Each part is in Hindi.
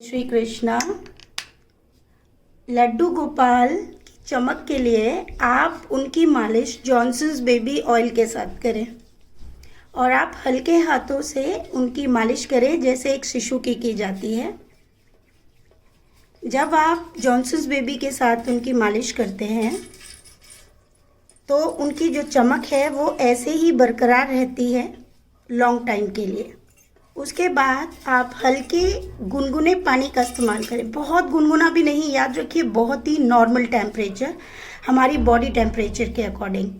श्री कृष्णा। लड्डू गोपाल की चमक के लिए आप उनकी मालिश जॉनसन्स बेबी ऑयल के साथ करें और आप हल्के हाथों से उनकी मालिश करें जैसे एक शिशु की जाती है। जब आप जॉनसन्स बेबी के साथ उनकी मालिश करते हैं तो उनकी जो चमक है वो ऐसे ही बरकरार रहती है लॉन्ग टाइम के लिए। उसके बाद आप हल्के गुनगुने पानी का इस्तेमाल करें, बहुत गुनगुना भी नहीं, याद रखिए बहुत ही नॉर्मल टेम्परेचर, हमारी बॉडी टेम्परेचर के अकॉर्डिंग,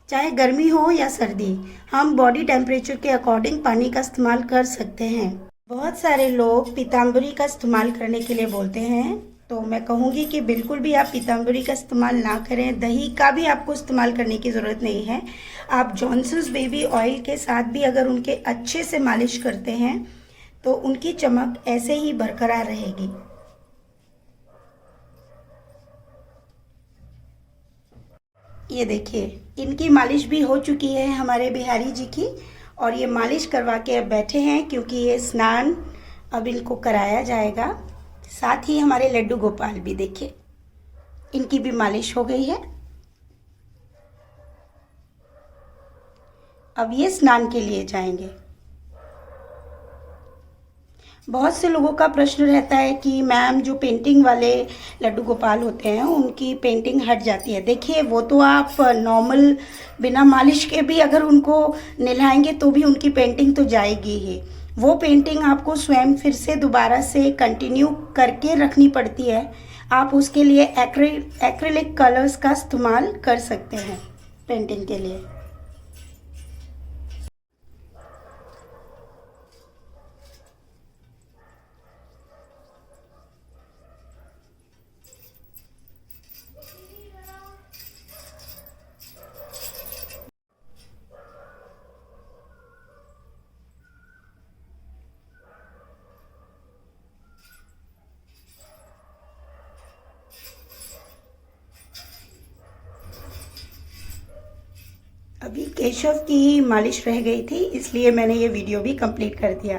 चाहे गर्मी हो या सर्दी, हम बॉडी टेम्परेचर के अकॉर्डिंग पानी का इस्तेमाल कर सकते हैं। बहुत सारे लोग पीताम्बरी का इस्तेमाल करने के लिए बोलते हैं, तो मैं कहूँगी कि बिल्कुल भी आप पीताम्बरी का इस्तेमाल ना करें। दही का भी आपको इस्तेमाल करने की ज़रूरत नहीं है। आप जॉनसन्स बेबी ऑयल के साथ भी अगर उनके अच्छे से मालिश करते हैं तो उनकी चमक ऐसे ही बरकरार रहेगी। ये देखिए, इनकी मालिश भी हो चुकी है हमारे बिहारी जी की, और ये मालिश करवा के अब बैठे हैं क्योंकि ये स्नान अब इनको कराया जाएगा। साथ ही हमारे लड्डू गोपाल भी देखिए, इनकी भी मालिश हो गई है। अब ये स्नान के लिए जाएंगे। बहुत से लोगों का प्रश्न रहता है कि मैम जो पेंटिंग वाले लड्डू गोपाल होते हैं उनकी पेंटिंग हट जाती है। देखिए, वो तो आप नॉर्मल बिना मालिश के भी अगर उनको नहलाएंगे तो भी उनकी पेंटिंग तो जाएगी ही। वो पेंटिंग आपको स्वयं फिर से दोबारा से कंटिन्यू करके रखनी पड़ती है। आप उसके लिए एक्रिलिक कलर्स का इस्तेमाल कर सकते हैं पेंटिंग के लिए। अभी केशव की ही मालिश रह गई थी, इसलिए मैंने ये वीडियो भी कंप्लीट कर दिया।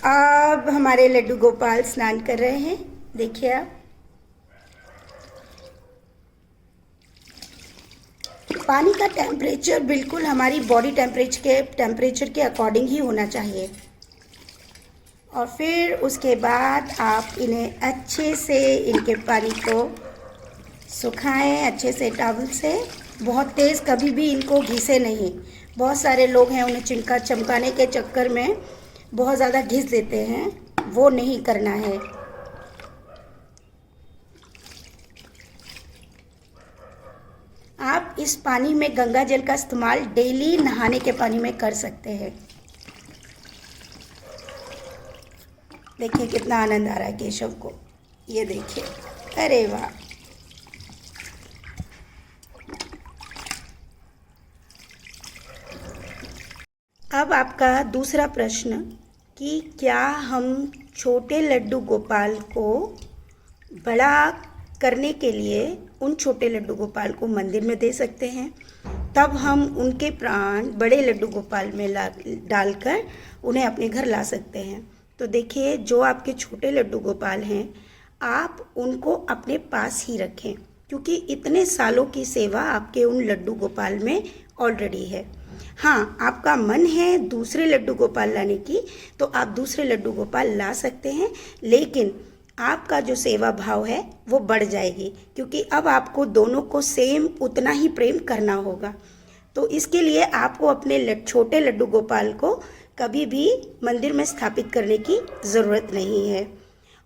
अब हमारे लड्डू गोपाल स्नान कर रहे हैं, देखिए आप। पानी का टेम्परेचर बिल्कुल हमारी बॉडी टेम्परेचर के अकॉर्डिंग ही होना चाहिए। और फिर उसके बाद आप इन्हें अच्छे से इनके पानी को सुखाएं अच्छे से टॉवल से। बहुत तेज़ कभी भी इनको घिसे नहीं। बहुत सारे लोग हैं उन्हें चमकाने के चक्कर में बहुत ज़्यादा घिस देते हैं, वो नहीं करना है। आप इस पानी में गंगा जल का इस्तेमाल डेली नहाने के पानी में कर सकते हैं। देखिए कितना आनंद आ रहा है केशव को, ये देखिए, अरे वाह। अब आपका दूसरा प्रश्न कि क्या हम छोटे लड्डू गोपाल को बड़ा करने के लिए उन छोटे लड्डू गोपाल को मंदिर में दे सकते हैं, तब हम उनके प्राण बड़े लड्डू गोपाल में डालकर उन्हें अपने घर ला सकते हैं। तो देखिए, जो आपके छोटे लड्डू गोपाल हैं आप उनको अपने पास ही रखें, क्योंकि इतने सालों की सेवा आपके उन लड्डू गोपाल में ऑलरेडी है। हाँ, आपका मन है दूसरे लड्डू गोपाल लाने की तो आप दूसरे लड्डू गोपाल ला सकते हैं, लेकिन आपका जो सेवा भाव है वो बढ़ जाएगी, क्योंकि अब आपको दोनों को सेम उतना ही प्रेम करना होगा। तो इसके लिए आपको अपने छोटे लड्डू गोपाल को कभी भी मंदिर में स्थापित करने की ज़रूरत नहीं है,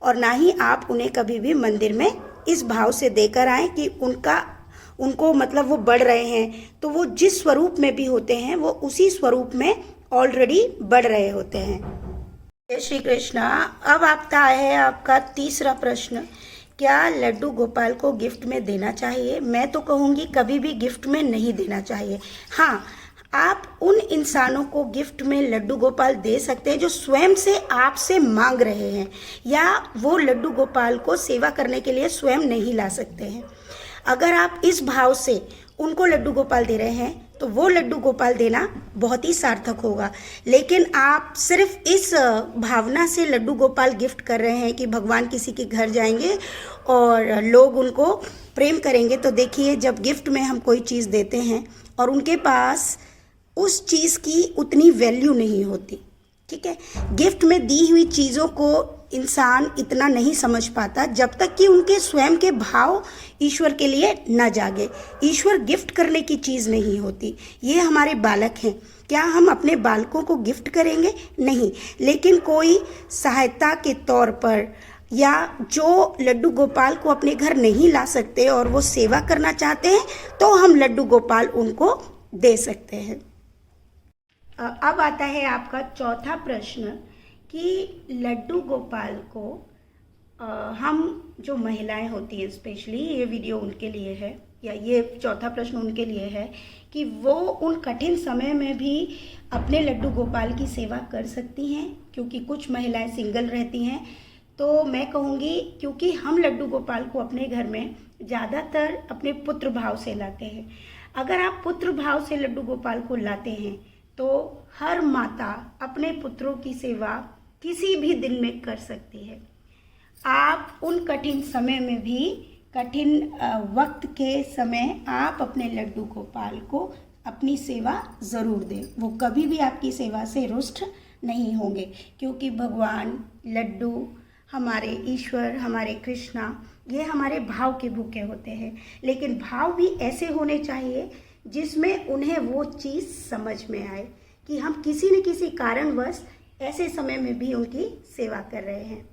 और ना ही आप उन्हें कभी भी मंदिर में इस भाव से देकर आएँ कि उनको मतलब वो बढ़ रहे हैं। तो वो जिस स्वरूप में भी होते हैं वो उसी स्वरूप में ऑलरेडी बढ़ रहे होते हैं। जय श्री कृष्णा। अब आता है आपका तीसरा प्रश्न, क्या लड्डू गोपाल को गिफ्ट में देना चाहिए? मैं तो कहूँगी कभी भी गिफ्ट में नहीं देना चाहिए। हाँ, आप उन इंसानों को गिफ्ट में लड्डू गोपाल दे सकते हैं जो स्वयं से आपसे मांग रहे हैं, या वो लड्डू गोपाल को सेवा करने के लिए स्वयं नहीं ला सकते हैं। अगर आप इस भाव से उनको लड्डू गोपाल दे रहे हैं तो वो लड्डू गोपाल देना बहुत ही सार्थक होगा। लेकिन आप सिर्फ इस भावना से लड्डू गोपाल गिफ्ट कर रहे हैं कि भगवान किसी के घर जाएंगे और लोग उनको प्रेम करेंगे, तो देखिए जब गिफ्ट में हम कोई चीज़ देते हैं और उनके पास उस चीज़ की उतनी वैल्यू नहीं होती, ठीक है। गिफ्ट में दी हुई चीज़ों को इंसान इतना नहीं समझ पाता जब तक कि उनके स्वयं के भाव ईश्वर के लिए न जागे। ईश्वर गिफ्ट करने की चीज़ नहीं होती। ये हमारे बालक हैं, क्या हम अपने बालकों को गिफ्ट करेंगे? नहीं, लेकिन कोई सहायता के तौर पर, या जो लड्डू गोपाल को अपने घर नहीं ला सकते और वो सेवा करना चाहते हैं, तो हम लड्डू गोपाल उनको दे सकते हैं। अब आता है आपका चौथा प्रश्न कि लड्डू गोपाल को हम जो महिलाएं होती हैं, स्पेशली ये वीडियो उनके लिए है, या ये चौथा प्रश्न उनके लिए है कि वो उन कठिन समय में भी अपने लड्डू गोपाल की सेवा कर सकती हैं, क्योंकि कुछ महिलाएं सिंगल रहती हैं। तो मैं कहूँगी, क्योंकि हम लड्डू गोपाल को अपने घर में ज़्यादातर अपने पुत्र भाव से लाते हैं। अगर आप पुत्र भाव से लड्डू गोपाल को लाते हैं तो हर माता अपने पुत्रों की सेवा किसी भी दिन में कर सकती है। आप उन कठिन समय में भी, कठिन वक्त के समय आप अपने लड्डू गोपाल को अपनी सेवा ज़रूर दें। वो कभी भी आपकी सेवा से रुष्ट नहीं होंगे, क्योंकि भगवान, लड्डू, हमारे ईश्वर, हमारे कृष्णा, ये हमारे भाव के भूखे होते हैं। लेकिन भाव भी ऐसे होने चाहिए जिसमें उन्हें वो चीज़ समझ में आए कि हम किसी न किसी कारणवश ऐसे समय में भी उनकी सेवा कर रहे हैं।